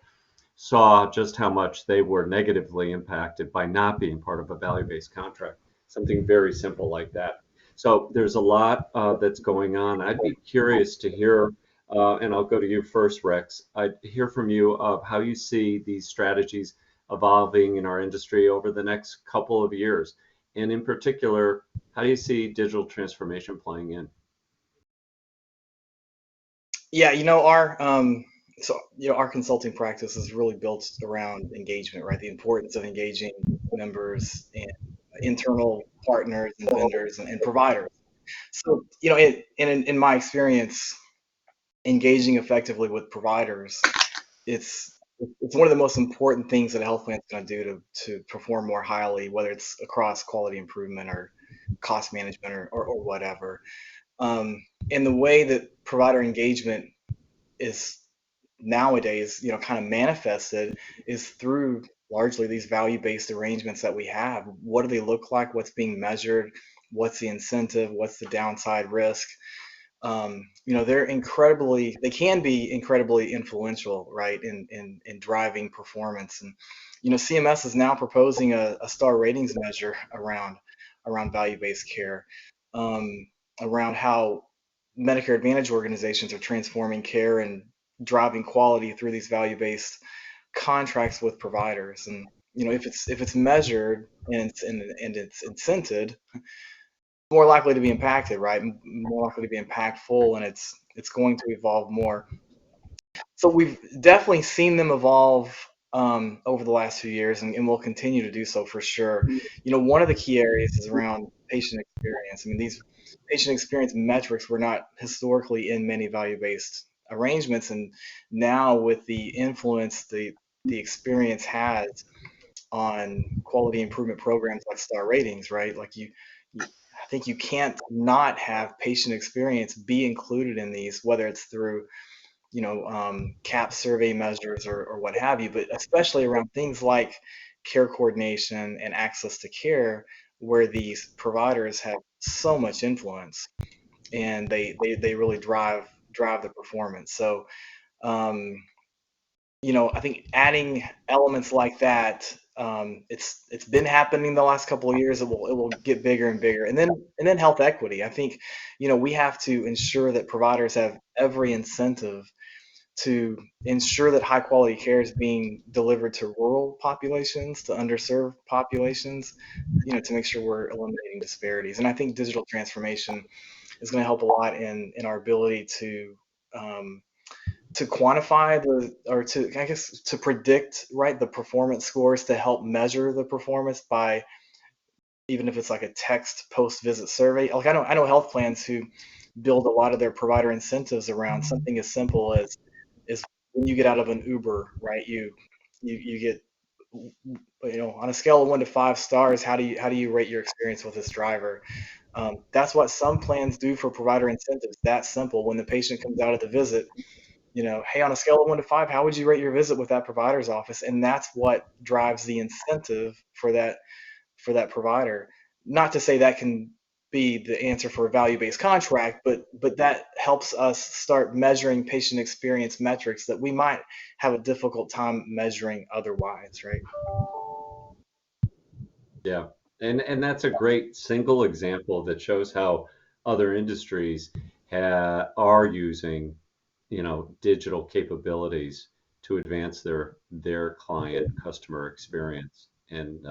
saw just how much they were negatively impacted by not being part of a value-based contract, something very simple like that. So there's a lot that's going on. I'd be curious to hear, and I'll go to you first, Rex. I'd hear from you of how you see these strategies evolving in our industry over the next couple of years. And in particular, how do you see digital transformation playing in? Yeah, our consulting practice is really built around engagement, right? The importance of engaging members and internal partners and vendors and providers. So, in my experience, engaging effectively with providers, it's one of the most important things that a health plan is going to do to perform more highly, whether it's across quality improvement or cost management or whatever. And the way that provider engagement is nowadays, kind of manifested is through largely these value-based arrangements that we have. What do they look like? What's being measured? What's the incentive? What's the downside risk? They can be incredibly influential, right, in driving performance. And CMS is now proposing a star ratings measure around value-based care, around how Medicare Advantage organizations are transforming care and driving quality through these value-based contracts with providers. And if it's measured and it's incented, more likely to be impacted, right? More likely to be impactful, and it's going to evolve more. So we've definitely seen them evolve over the last few years, and we'll continue to do so for sure. One of the key areas is around patient experience. I mean, these patient experience metrics were not historically in many value-based arrangements, and now with the influence the experience has on quality improvement programs like star ratings, right? Like I think you can't not have patient experience be included in these, whether it's through CAP survey measures or what have you, but especially around things like care coordination and access to care, where these providers have so much influence and they really drive the performance. So I think adding elements like that, it's been happening the last couple of years. It will get bigger and bigger, and then health equity. I think we have to ensure that providers have every incentive to ensure that high quality care is being delivered to rural populations, to underserved populations, to make sure we're eliminating disparities. And I think digital transformation is going to help a lot in our ability to quantify to predict, right, the performance scores, to help measure the performance by, even if it's like a text post-visit survey. Like I know health plans who build a lot of their provider incentives around something as simple as when you get out of an Uber, right? You get, on a scale of 1 to 5 stars, how do you rate your experience with this driver? That's what some plans do for provider incentives. That simple. When the patient comes out of the visit, hey, on a scale of 1 to 5, how would you rate your visit with that provider's office? And that's what drives the incentive for that provider. Not to say that can be the answer for a value-based contract, but that helps us start measuring patient experience metrics that we might have a difficult time measuring otherwise, right? Yeah, and that's a great single example that shows how other industries are using, digital capabilities to advance their client customer experience. And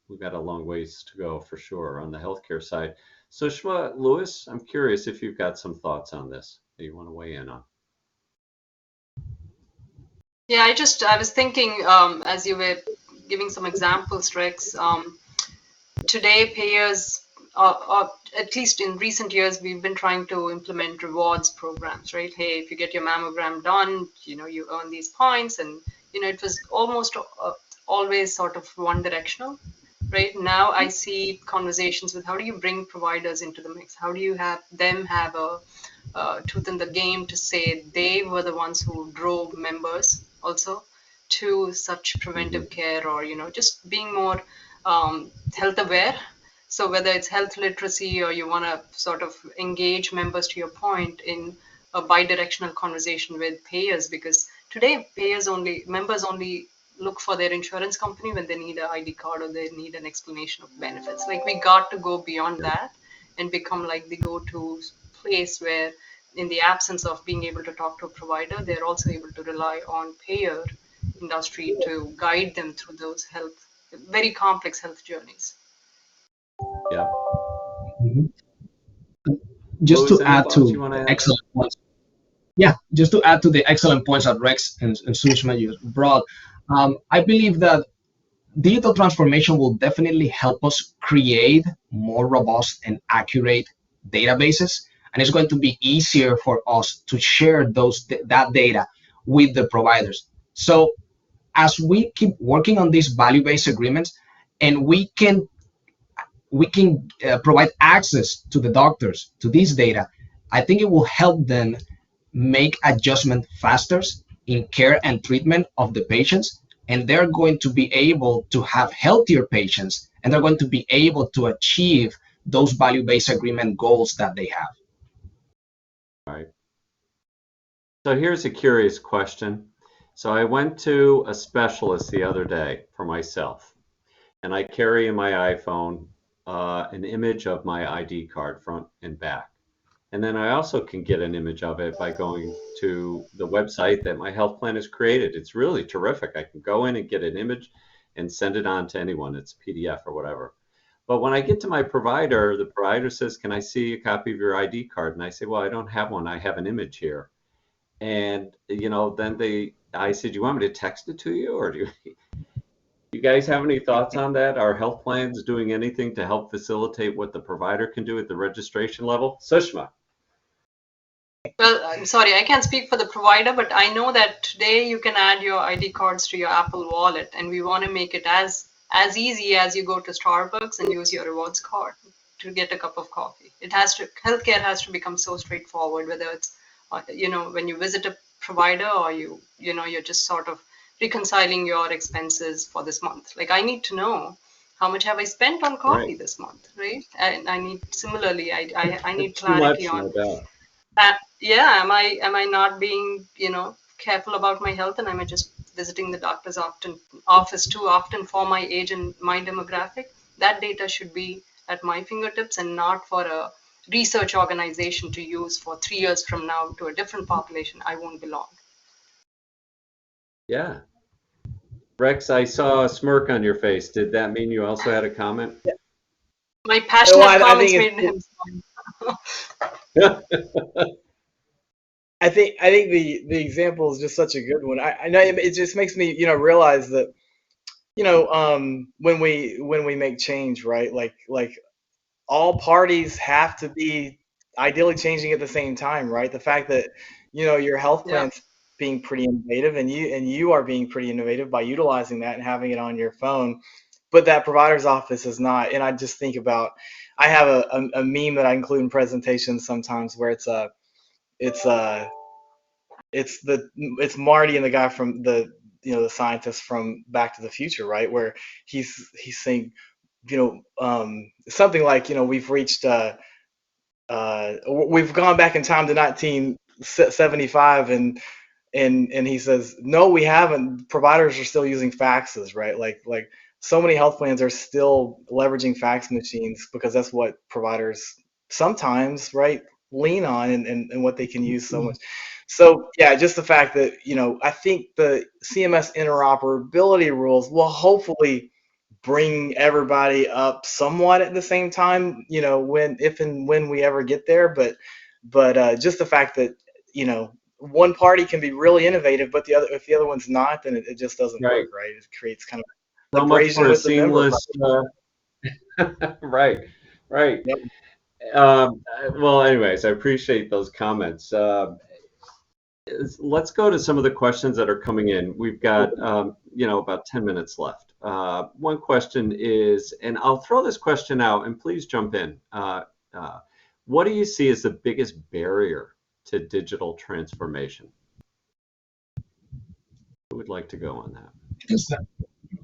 we've got a long ways to go for sure on the healthcare side. So Shma, Lewis, I'm curious if you've got some thoughts on this that you want to weigh in on. Yeah, I was thinking as you were giving some examples, Rex. Today, payers, at least in recent years, we've been trying to implement rewards programs, right? Hey, if you get your mammogram done, you earn these points, and it was almost always sort of one directional. Right now, I see conversations with how do you bring providers into the mix? How do you have them have a tooth in the game to say they were the ones who drove members also to such preventive care, or just being more health aware. So whether it's health literacy, or you want to sort of engage members, to your point, in a bi-directional conversation with payers, because today members only look for their insurance company when they need an ID card or they need an explanation of benefits. Like, we got to go beyond that and become like the go-to place where, in the absence of being able to talk to a provider, they're also able to rely on payer industry to guide them through those very complex health journeys. Yeah. Mhm. Just Lewis, to any add thoughts you to want to the add? excellent points. Yeah, just to add to the excellent points that Rex and Sushma you brought, I believe that digital transformation will definitely help us create more robust and accurate databases, and it's going to be easier for us to share that data with the providers. So as we keep working on these value-based agreements, and we can provide access to the doctors to this data, I think it will help them make adjustment faster in care and treatment of the patients, and they're going to be able to have healthier patients, and they're going to be able to achieve those value-based agreement goals that they have. All right. So here's a curious question. So I went to a specialist the other day for myself, and I carry in my iPhone an image of my ID card front and back. And then I also can get an image of it by going to the website that my health plan has created. It's really terrific. I can go in and get an image, and send it on to anyone. It's PDF or whatever. But when I get to my provider, the provider says, "Can I see a copy of your ID card?" And I say, "Well, I don't have one. I have an image here." And then I said, "Do you want me to text it to you, or do you guys have any thoughts on that? Are health plans doing anything to help facilitate what the provider can do at the registration level?" Sushma. Well, I'm sorry, I can't speak for the provider, but I know that today you can add your ID cards to your Apple Wallet, and we want to make it as easy as you go to Starbucks and use your rewards card to get a cup of coffee. Healthcare has to become so straightforward, whether it's, when you visit a provider or you're just sort of reconciling your expenses for this month. Like, I need to know how much have I spent on coffee this month, right? And I need, similarly, I need Too much, clarity no on, doubt. am I not being, careful about my health, and am I just visiting the doctor's office too often for my age and my demographic? That data should be at my fingertips and not for a research organization to use for 3 years from now to a different population I won't belong. Yeah. Rex, I saw a smirk on your face. Did that mean you also had a comment? My passionate I comments think made him smile. I think the example is just such a good one. I know it just makes me realize that when we make change, right? Like all parties have to be ideally changing at the same time, right? The fact that your health Yeah. plan's being pretty innovative, and you are being pretty innovative by utilizing that and having it on your phone, but that provider's office is not. And I just think about, I have a meme that I include in presentations sometimes where it's it's Marty and the guy from the scientist from Back to the Future, right? Where he's saying, something like, we've gone back in time to 1975, and he says, no, we haven't. Providers are still using faxes, right? Like so many health plans are still leveraging fax machines because that's what providers sometimes, right, lean on, and what they can use so much. So yeah, just the fact that, I think the CMS interoperability rules will hopefully bring everybody up somewhat at the same time, if and when we ever get there. But just the fact that, one party can be really innovative, but if the other one's not, then it just doesn't work, right? It creates kind of So much abrasion for a with the member. seamless. Right. Yep. Well, anyways, I appreciate those comments. Let's go to some of the questions that are coming in. We've got, about 10 minutes left. One question is, and I'll throw this question out, and please jump in. What do you see as the biggest barrier to digital transformation? Who would like to go on that?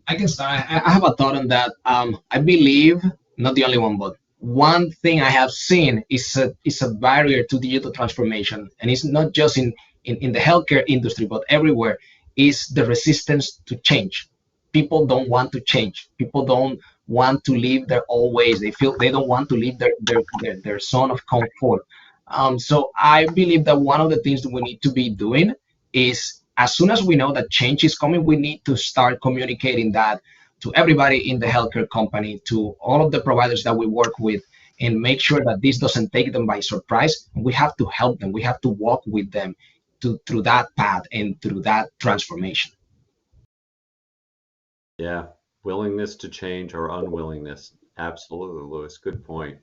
I guess I have a thought on that. I believe, not the only one, but one thing I have seen is a barrier to digital transformation, and it's not just in the healthcare industry, but everywhere, is the resistance to change. People don't want to change. People don't want to leave their old ways. They feel they don't want to leave their zone of comfort. So I believe that one of the things that we need to be doing is, as soon as we know that change is coming, we need to start communicating that to everybody in the healthcare company, to all of the providers that we work with, and make sure that this doesn't take them by surprise. We have to help them. We have to walk with them through that path and through that transformation. Yeah, willingness to change or unwillingness. Absolutely, Louis. Good point.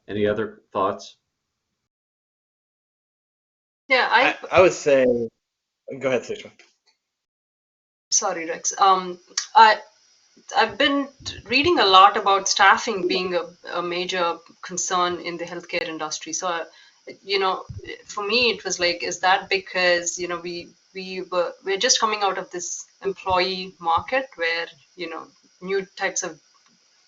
Any other thoughts? Yeah, I would say, go ahead, Sushma. Sorry, Rex. I've been reading a lot about staffing being a major concern in the healthcare industry. So, for me, it was like, is that because, we're just coming out of this employee market where, new types of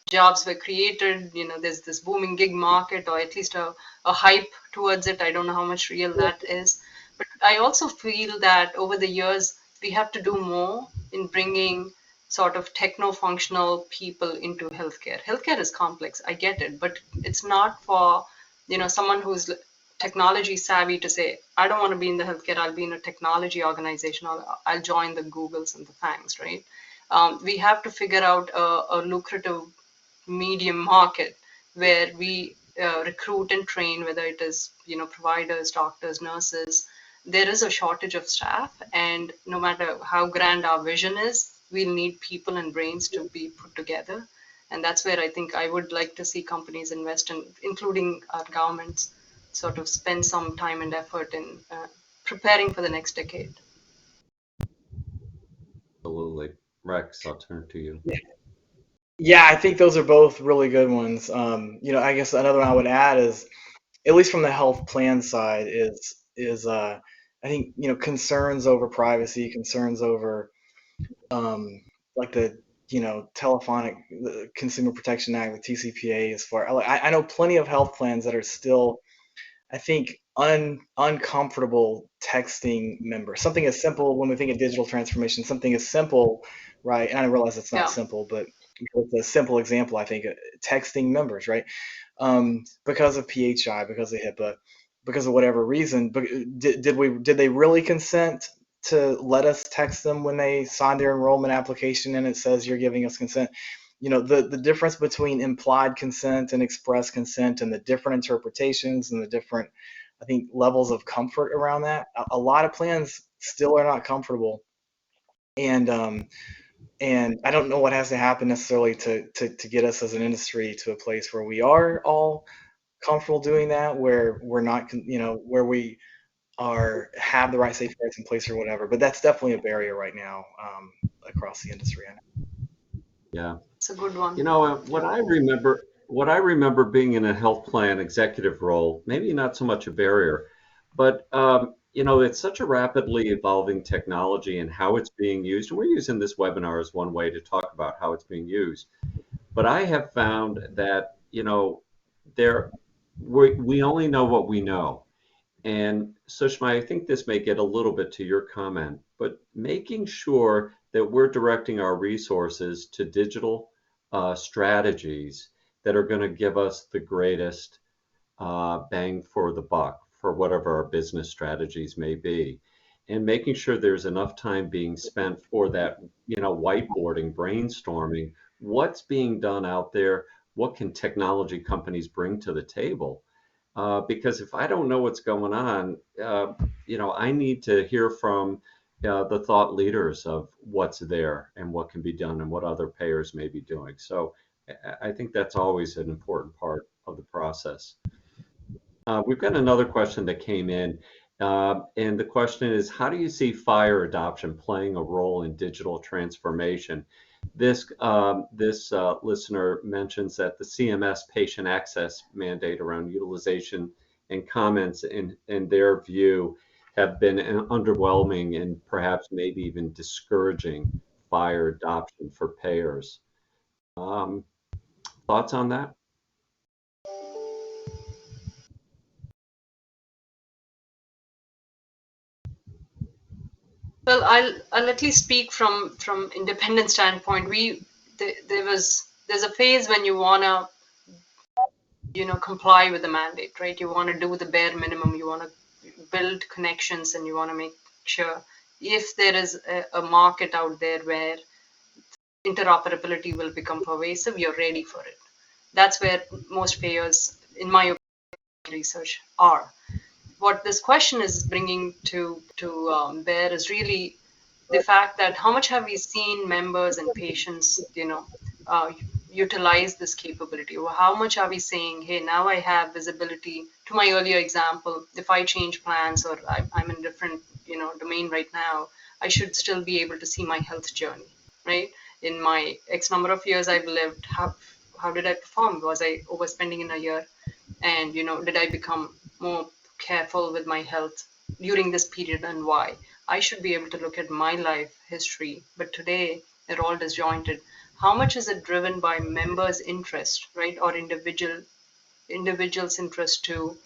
jobs were created, there's this booming gig market, or at least a hype towards it. I don't know how much real that is. But I also feel that over the years, we have to do more in bringing sort of techno-functional people into healthcare. Healthcare is complex, I get it, but it's not for, someone who's technology savvy to say, I don't want to be in the healthcare, I'll be in a technology organization, I'll join the Googles and the FANGs, right? We have to figure out a lucrative medium market where we recruit and train, whether it is providers, doctors, nurses. There is a shortage of staff, and no matter how grand our vision is, we'll need people and brains to be put together. And that's where I think I would like to see companies invest in, including our governments, sort of spend some time and effort in preparing for the next decade. Absolutely. Rex, I'll turn to you. Yeah, I think those are both really good ones. I guess another one I would add is, at least from the health plan side, is I think concerns over privacy, concerns over like the telephonic the Consumer Protection Act, the TCPA, as far I know plenty of health plans that are still, I think, uncomfortable texting members. Something as simple, when we think of digital transformation, something as simple, right? And I realize it's not Yeah. simple, but it's a simple example, I think, texting members, right? Because of PHI, because of HIPAA, because of whatever reason. But did they really consent to let us text them when they signed their enrollment application and it says you're giving us consent? The difference between implied consent and express consent, and the different interpretations and the different, I think, levels of comfort around that. A lot of plans still are not comfortable, and I don't know what has to happen necessarily to get us as an industry to a place where we are all comfortable doing that, where we're not, where we have the right safeguards in place or whatever. But that's definitely a barrier right now across the industry. Yeah, it's a good one. What I remember being in a health plan executive role, maybe not so much a barrier, but it's such a rapidly evolving technology and how it's being used. And we're using this webinar as one way to talk about how it's being used. But I have found that, we only know what we know. And Sushma, I think this may get a little bit to your comment, but making sure that we're directing our resources to digital strategies that are going to give us the greatest bang for the buck for whatever our business strategies may be. And making sure there's enough time being spent for that, whiteboarding, brainstorming, what's being done out there, what can technology companies bring to the table? Because if I don't know what's going on, I need to hear from the thought leaders of what's there and what can be done and what other payers may be doing. So I think that's always an important part of the process. We've got another question that came in, and the question is, how do you see FHIR adoption playing a role in digital transformation? This listener mentions that the CMS patient access mandate around utilization and comments in their view have been underwhelming and perhaps maybe even discouraging FHIR adoption for payers. Thoughts on that? Well, I'll at least speak from independent standpoint. There's a phase when you wanna comply with the mandate, right? You want to do the bare minimum. You want to build connections, and you want to make sure if there is a market out there where interoperability will become pervasive, you're ready for it. That's where most payers, in my opinion, research are. What this question is bringing to bear is really the fact that how much have we seen members and patients, utilize this capability? Or how much are we saying, hey, now I have visibility? To my earlier example, if I change plans or I'm in a different, domain right now, I should still be able to see my health journey, right? In my X number of years I've lived, how did I perform? Was I overspending in a year? And, did I become more careful with my health during this period, and why? I should be able to look at my life history, but today they're all disjointed. How much is it driven by members' interest, right, or individuals' interest to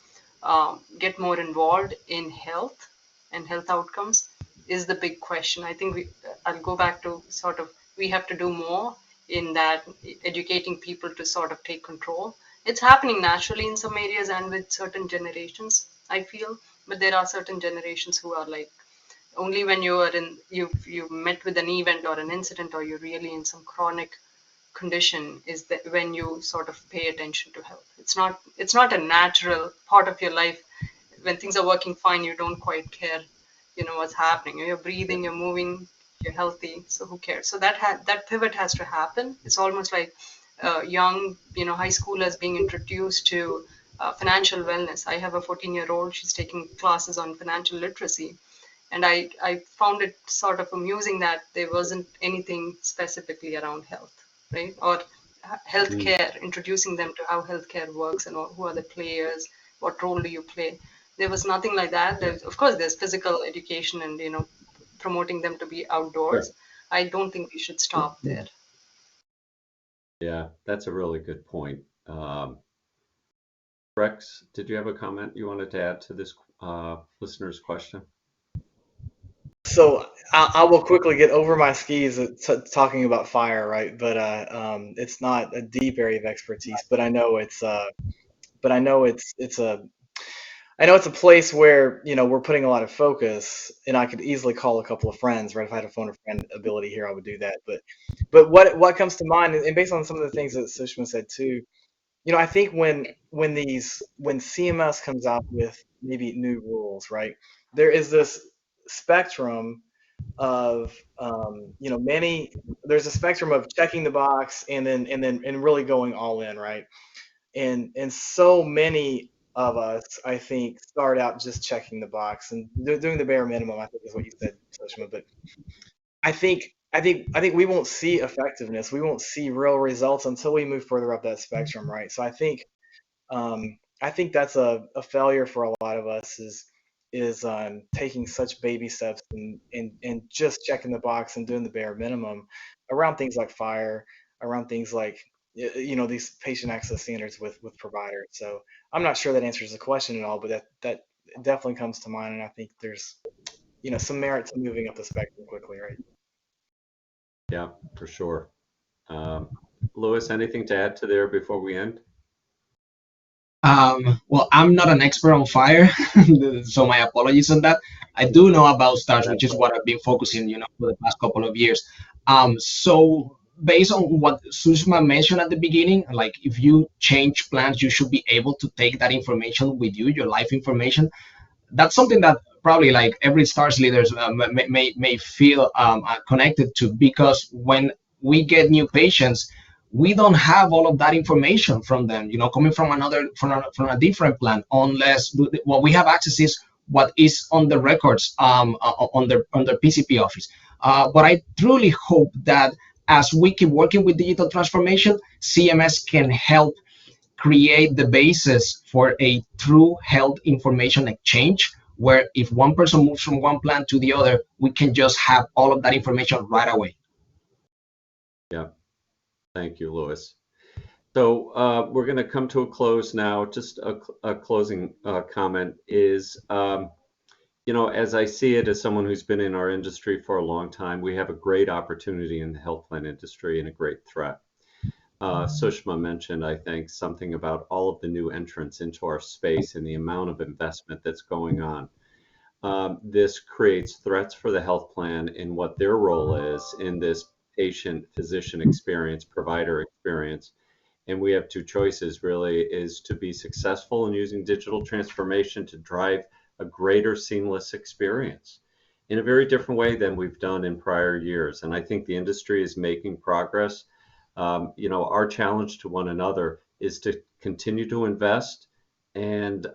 get more involved in health and health outcomes is the big question. I think I'll go back to sort of, we have to do more in that, educating people to sort of take control. It's happening naturally in some areas and with certain generations, I feel, but there are certain generations who are like Only when you met with an event or an incident, or you're really in some chronic condition, is that when you sort of pay attention to health. It's not a natural part of your life. When things are working fine, you don't quite care, what's happening. You're breathing, you're moving, you're healthy, so who cares? So that pivot has to happen. It's almost like young, high schoolers being introduced to financial wellness. I have a 14-year-old. She's taking classes on financial literacy, and I found it sort of amusing that there wasn't anything specifically around health, right? Or healthcare, introducing them to how healthcare works and who are the players, what role do you play. There was nothing like that. Of course, there's physical education and promoting them to be outdoors. Sure. I don't think we should stop there. Yeah, that's a really good point. Rex, did you have a comment you wanted to add to this listener's question? So I will quickly get over my skis at talking about fire, right? But it's not a deep area of expertise. But I know it's a place where we're putting a lot of focus, and I could easily call a couple of friends, right? If I had a phone a friend ability here, I would do that. But what comes to mind, and based on some of the things that Sushma said too, I think when CMS comes out with maybe new rules, right? There is this spectrum of many. There's a spectrum of checking the box and really going all in, right? And so many of us, I think, start out just checking the box and doing the bare minimum. I think is what you said, Sushma. But I think we won't see effectiveness. We won't see real results until we move further up that spectrum, right? So I think that's a failure for a lot of us is taking such baby steps and just checking the box and doing the bare minimum around things like fire, around things like these patient access standards with providers. So I'm not sure that answers the question at all, but that definitely comes to mind, and I think there's some merit to moving up the spectrum quickly, right? Yeah, for sure. Louis, anything to add to there before we end? Well, I'm not an expert on fire, so my apologies on that. I do know about stars, which is what I've been focusing, for the past couple of years. So based on what Sushma mentioned at the beginning, like if you change plans, you should be able to take that information with you, your life information. That's something that probably like every stars leaders may feel connected to, because when we get new patients, we don't have all of that information from them, coming from from a different plan, unless what we have access is what is on the records, on their PCP office. But I truly hope that as we keep working with digital transformation, CMS can help create the basis for a true health information exchange, where if one person moves from one plan to the other, we can just have all of that information right away. Yeah, thank you, Louis. So we're going to come to a close now. Just a closing comment is, as I see it, as someone who's been in our industry for a long time, we have a great opportunity in the health plan industry and a great threat. Sushma mentioned, I think, something about all of the new entrants into our space and the amount of investment that's going on. This creates threats for the health plan in what their role is in this patient-physician experience, provider experience. And we have two choices, really, is to be successful in using digital transformation to drive a greater seamless experience in a very different way than we've done in prior years. And I think the industry is making progress. Our challenge to one another is to continue to invest and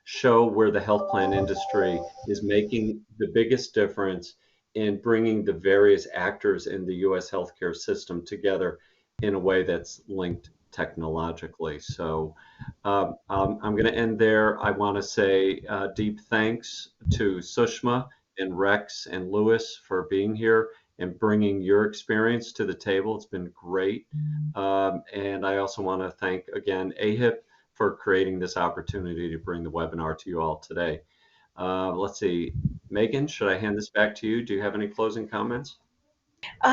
show where the health plan industry is making the biggest difference in bringing the various actors in the U.S. healthcare system together in a way that's linked technologically. So I'm going to end there. I want to say deep thanks to Sushma and Rex and Louis for being here and bringing your experience to the table. It's been great. And I also want to thank again AHIP for creating this opportunity to bring the webinar to you all today. Let's see, Megan, should I hand this back to you? Do you have any closing comments?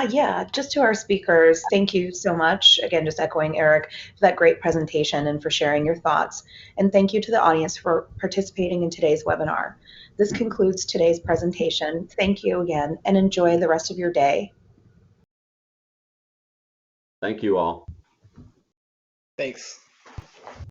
Yeah, just to our speakers, thank you so much. Again, just echoing Eric for that great presentation and for sharing your thoughts. And thank you to the audience for participating in today's webinar. This concludes today's presentation. Thank you again and enjoy the rest of your day. Thank you all. Thanks.